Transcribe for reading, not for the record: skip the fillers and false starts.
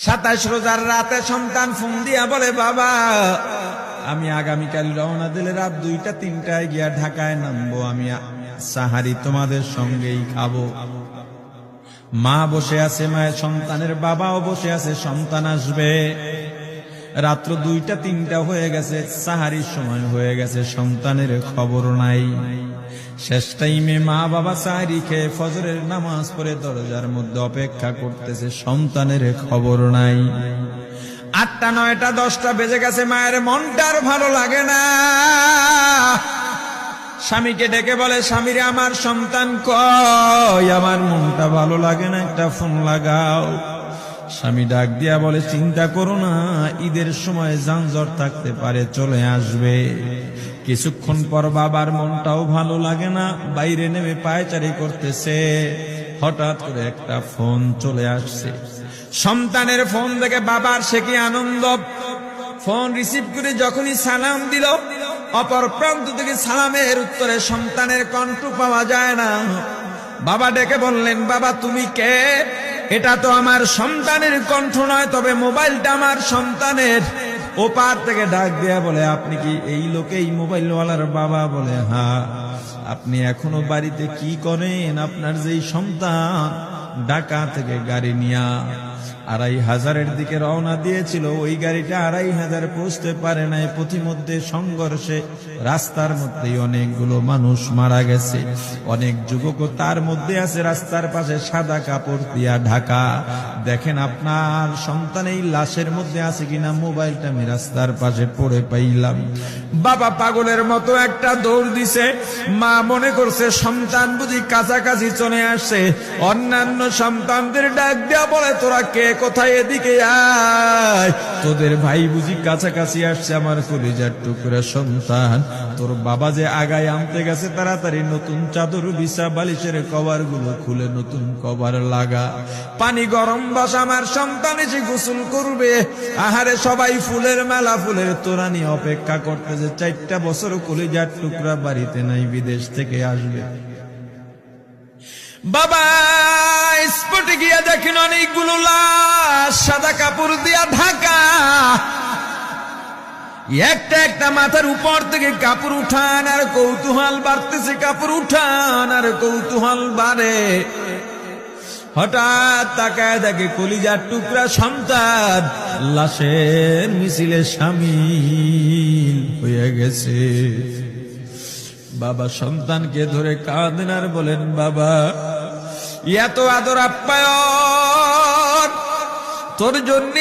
27 রোজার রাতে সন্তান ফোন দিয়া বলে, বাবা আমি আগামীকাল রওনা দিলে রাত 2টা-3টায় গিয়া ঢাকায় নামবো, আমি সাহারি তোমাদের সঙ্গেই খাবো। মা বসে আছে, মায়ের সন্তানের বাবাও বসে আছে, সন্তান আসবে। রাত্র 2টা-3টা হয়ে গেছে, সাহারির সময় হয়ে গেছে, সন্তানের খবর নাই। শেষ টাইমে মা বাবা সাহারি খেয়ে ফজরের নামাজ পড়ে দরজার মধ্যে অপেক্ষা করতেছে, সন্তানের খবর নাই। 8টা, 9টা, 10টা বেজে গেছে, মায়ের মনটার ভালো লাগে না। স্বামীকে ডেকে বলে, স্বামীরে আমার সন্তান কই, আমার মনটা ভালো লাগে না, একটা ফোন লাগাও। স্বামী ডাক দিয়া বলে, চিন্তা করো না, ঈদের সময় যানজট থাকতে পারে, চলে আসবে। কিছুক্ষণ পর বাবার মনটাও ভালো লাগে না, বাইরে নেমে পায়চারি করতেছে। হঠাৎ করে একটা ফোন চলে আসছে। সন্তানের ফোন দেখে বাবার সে কি আনন্দ। ফোন রিসিভ করে যখনই সালাম দিল, অপর প্রান্ত থেকে সালামের উত্তরে সন্তানের কণ্ঠ পাওয়া যায় না। বাবা ডেকে বললেন, বাবা তুমি কে? এটা তো আমার সন্তানের কণ্ঠ নয়, তবে মোবাইলটা আমার সন্তানের। ওপার থেকে ডাক দেয়া বলে, আপনি কি এই লোকেই মোবাইলওয়ালার বাবা? বলে, হ্যাঁ। আপনি এখনো বাড়িতে কি করেন? আপনার যেই সন্তান ঢাকা থেকে গাড়ি নিয়া 2500-এর দিকে রওনা দিয়েছিল, ওই গাড়িটা 2500 পৌঁছতে পারে নাই। পথিমধ্যে সংঘর্ষে রাস্তার মধ্যেই অনেকগুলো মানুষ মারা গেছে, অনেক যুবকও তার মধ্যে আছে। রাস্তার পাশে সাদা কাপড় দিয়া ঢাকা। দেখেন আপনার সন্তান এই লাশের মধ্যে আছে কিনা। মোবাইলটা আমি রাস্তার পাশে পড়ে পাইলাম। বাবা পাগলের মতো একটা দৌড় দিছে। মা মনে করছে সন্তান বুঝি কাছাকাছি চলে আসছে। অন্যান্য সন্তানদের ডাক দেয়া বলে, তোরা কে, কোথায়, এদিকে আয়, তোদের ভাই বুঝি কাছাকাছি আসছে। আমার কলিজার টুকরা সন্তান, তোর বাবা যে আগায় আনতে গেছে, তাড়াতাড়ি নতুন চাদর বিছা, বালিশের কভার গুলো খুলে নতুন কভার লাগা, পানি গরম বস, আমার সন্তান এসে গোসল করবে। আহারে সবাই ফুলের মেলা, ফুলের তোড়া নিয়ে অপেক্ষা করতেছে। 4টা বছর কলিজার টুকরা বাড়িতে নাই, বিদেশ থেকে আসবে। বাবা স্পটে গিয়া দেখেন অনেকগুলো লাশ সাদা কাপড় দিয়া ঢাকা। একটা একটা মাথার উপর থেকে কাপড় উঠান আর কৌতূহল বাড়তেছে, কাপড় উঠান আর কৌতূহল বাড়ে। হঠাৎ তাকায় দেখে কলিজার টুকরা সন্তান লাশের মিছিলে শামিল হয়ে গেছে। বাবা সন্তানকে ধরে কাঁদেন আর বলেন, বাবা এত আদর আপ্যায়ন তোর জন্য।